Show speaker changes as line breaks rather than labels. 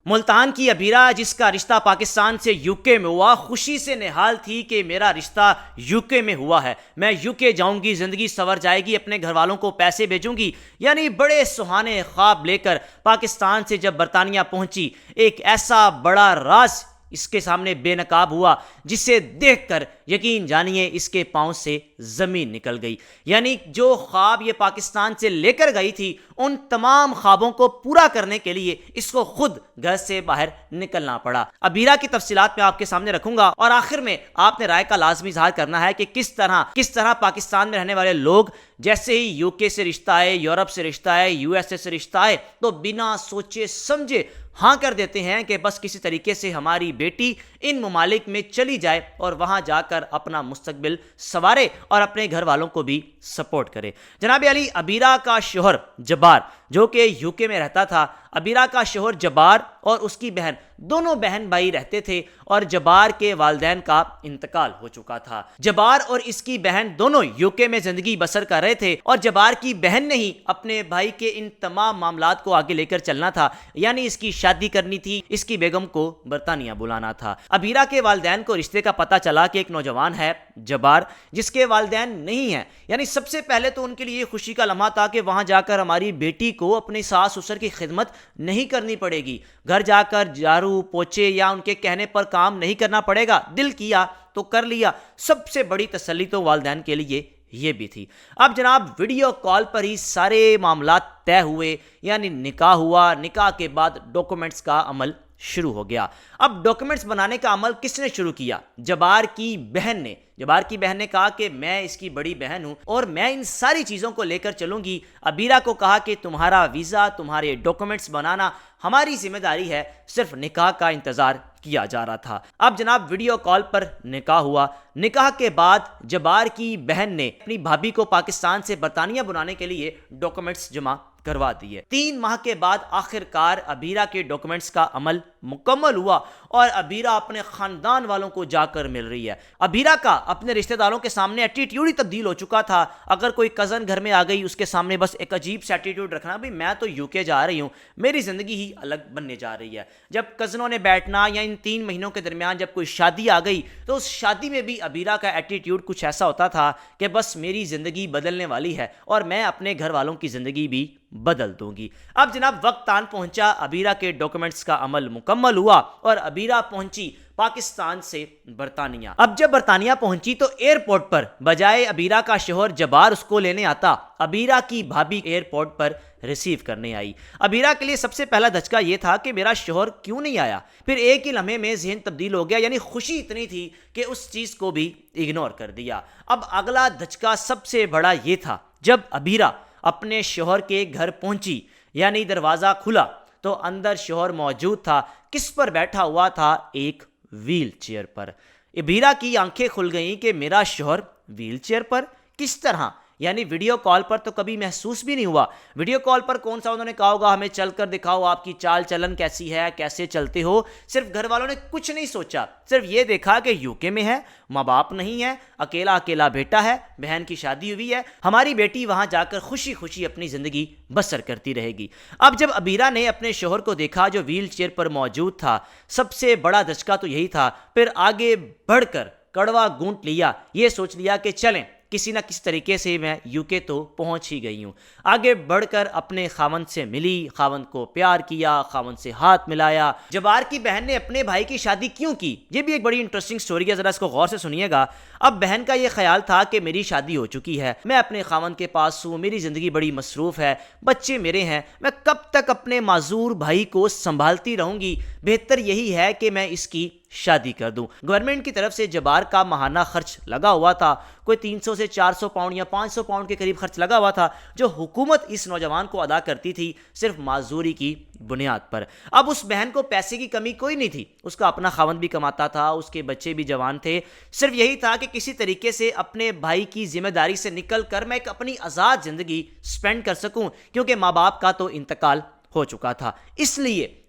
ملتان کی ابیرا جس کا رشتہ پاکستان سے یو کے میں ہوا، خوشی سے نہال تھی کہ میرا رشتہ یو کے میں ہوا ہے، میں یو کے جاؤں گی، زندگی سنور جائے گی، اپنے گھر والوں کو پیسے بھیجوں گی۔ یعنی بڑے سہانے خواب لے کر پاکستان سے جب برطانیہ پہنچی، ایک ایسا بڑا راز اس کے سامنے بے نقاب ہوا جسے دیکھ کر یقین جانیے اس کے پاؤں سے زمین نکل گئی۔ یعنی جو خواب یہ پاکستان سے لے کر گئی تھی، ان تمام خوابوں کو پورا کرنے کے لیے اس کو خود گھر سے باہر نکلنا پڑا۔ ابیرا کی تفصیلات میں آپ کے سامنے رکھوں گا، اور آخر میں آپ نے رائے کا لازمی اظہار کرنا ہے کہ کس طرح پاکستان میں رہنے والے لوگ جیسے ہی یو کے سے رشتہ آئے، یورپ سے رشتہ آئے، یو ایس اے سے رشتہ آئے، تو بنا سوچے سمجھے ہاں کر دیتے ہیں کہ بس کسی طریقے سے ہماری بیٹی ان ممالک میں چلی جائے اور وہاں جا کر اپنا مستقبل سنوارے اور اپنے گھر والوں کو بھی سپورٹ کرے۔ جناب علی، ابیرا کا شوہر جبار جو کہ یو کے میں رہتا تھا، ابیرا کا شوہر جبار اور اس کی بہن، دونوں بہن بھائی رہتے تھے، اور جبار کے والدین کا انتقال ہو چکا تھا۔ جبار اور اس کی بہن دونوں یو کے میں زندگی بسر کر رہے تھے، اور جبار کی بہن نے ہی اپنے بھائی کے ان تمام معاملات کو آگے لے کر چلنا تھا، یعنی اس کی شادی کرنی تھی، اس کی بیگم کو برطانیہ بلانا تھا۔ ابیرا کے والدین کو رشتے کا پتہ چلا کہ ایک نوجوان ہے جبار جس کے والدین نہیں ہیں، یعنی سب سے پہلے تو ان کے لیے خوشی کا لمحہ تھا کہ وہاں جا کر ہماری بیٹی کو اپنی ساس سسر کی خدمت نہیں کرنی پڑے گی، گھر جا کر جھاڑو پوچھے یا ان کے کہنے پر کام نہیں کرنا پڑے گا، دل کیا تو کر لیا۔ سب سے بڑی تسلی تو والدین کے لیے یہ بھی تھی۔ اب جناب ویڈیو کال پر ہی سارے معاملات طے ہوئے، یعنی نکاح ہوا، نکاح کے بعد ڈاکومنٹس کا عمل شروع ہو گیا۔ اب ڈاکومنٹس بنانے کا عمل کس نے شروع کیا؟ جبار کی بہن نے کہا کہ میں اس کی بڑی بہن ہوں اور میں ان ساری چیزوں کو لے کر چلوں گی۔ ابیرا کو کہا کہ تمہارا ویزا، تمہارے ڈاکومنٹس بنانا ہماری ذمہ داری ہے، صرف نکاح کا انتظار کیا جا رہا تھا۔ اب جناب ویڈیو کال پر نکاح ہوا۔ نکاح کے بعد جبار کی بہن نے اپنی بھابھی کو پاکستان سے برطانیہ بلانے کے لیے ڈاکومنٹس جمع کروا دیے۔ 3 ماہ کے بعد آخر کار ابیرا کے ڈاکومنٹس کا عمل مکمل ہوا اور ابیرا اپنے خاندان والوں کو جا کر مل رہی ہے۔ ابیرا کا اپنے رشتہ داروں کے سامنے ایٹیٹیوڈ ہی تبدیل ہو چکا تھا۔ اگر کوئی کزن گھر میں آ گئی، اس کے سامنے بس ایک عجیب سا ایٹیٹیوڈ رکھنا، بھئی میں تو یو کے جا رہی ہوں، میری زندگی ہی الگ بننے جا رہی ہے۔ جب کزنوں نے بیٹھنا یا ان 3 مہینوں کے درمیان جب کوئی شادی آ گئی تو اس شادی میں بھی ابیرا کا ایٹیٹیوڈ کچھ ایسا ہوتا تھا کہ بس میری زندگی بدلنے والی ہے اور میں اپنے گھر والوں کی زندگی بھی بدل دوں گی۔ اب جناب وقت آن پہنچا، ابیرا کے ڈاکومنٹس کا عمل مکمل ہوا اور ابیرا پہنچی پاکستان سے برطانیہ۔ اب جب برطانیہ پہنچی تو ایئرپورٹ پر بجائے ابیرا کا شوہر جبار اس کو لینے آتا، ابیرا کی بھابھی ایئرپورٹ پر ریسیو کرنے آئی۔ ابیرا کے لیے سب سے پہلا دھچکا یہ تھا کہ میرا شوہر کیوں نہیں آیا؟ پھر ایک ہی لمحے میں ذہن تبدیل ہو گیا، یعنی خوشی اتنی تھی کہ اس چیز کو بھی اگنور کر دیا۔ اب اگلا دھچکا سب سے بڑا یہ تھا، جب ابیرا اپنے شوہر کے گھر پہنچی، یعنی دروازہ کھلا تو اندر شوہر موجود تھا۔ کس پر بیٹھا ہوا تھا؟ ایک ویل چیئر پر۔ ابیرا کی آنکھیں کھل گئیں کہ میرا شوہر ویل چیئر پر کس طرح؟ یعنی ویڈیو کال پر تو کبھی محسوس بھی نہیں ہوا۔ ویڈیو کال پر کون سا انہوں نے کہا ہوگا ہمیں چل کر دکھاؤ، آپ کی چال چلن کیسی ہے، کیسے چلتے ہو؟ صرف گھر والوں نے کچھ نہیں سوچا، صرف یہ دیکھا کہ یو کے میں ہے، ماں باپ نہیں ہے، اکیلا بیٹا ہے، بہن کی شادی ہوئی ہے، ہماری بیٹی وہاں جا کر خوشی خوشی اپنی زندگی بسر کرتی رہے گی۔ اب جب ابیرا نے اپنے شوہر کو دیکھا جو ویل چیئر پر موجود تھا، سب سے بڑا دھچکا تو یہی تھا۔ پھر آگے بڑھ کر کڑوا گونٹ لیا، یہ سوچ لیا کہ چلیں کسی نہ کسی طریقے سے میں یو کے تو پہنچ ہی گئی ہوں۔ آگے بڑھ کر اپنے خاوند سے ملی، خاوند کو پیار کیا، خاوند سے ہاتھ ملایا۔ جبار کی بہن نے اپنے بھائی کی شادی کیوں کی؟ یہ بھی ایک بڑی انٹرسٹنگ سٹوری ہے، ذرا اس کو غور سے سنیے گا۔ اب بہن کا یہ خیال تھا کہ میری شادی ہو چکی ہے، میں اپنے خاوند کے پاس ہوں، میری زندگی بڑی مصروف ہے، بچے میرے ہیں، میں کب تک اپنے معذور بھائی کو سنبھالتی رہوں گی؟ بہتر یہی ہے کہ میں اس کی شادی کر دوں۔ گورنمنٹ کی طرف سے جبار کا ماہانہ خرچ لگا ہوا تھا، کوئی 300 سے 400 پاؤنڈ یا 500 پاؤنڈ کے قریب خرچ لگا ہوا تھا، جو حکومت اس نوجوان کو ادا کرتی تھی صرف معذوری کی بنیاد پر۔ اب اس بہن کو پیسے کی کمی کوئی نہیں تھی، اس کا اپنا خاوند بھی کماتا تھا، اس کے بچے بھی جوان تھے، صرف یہی تھا کہ کسی طریقے سے اپنے بھائی کی ذمہ داری سے نکل کر میں ایک اپنی آزاد زندگی سپینڈ کر سکوں، کیونکہ ماں باپ کا تو انتقال ہو چکا تھا۔ اس لیے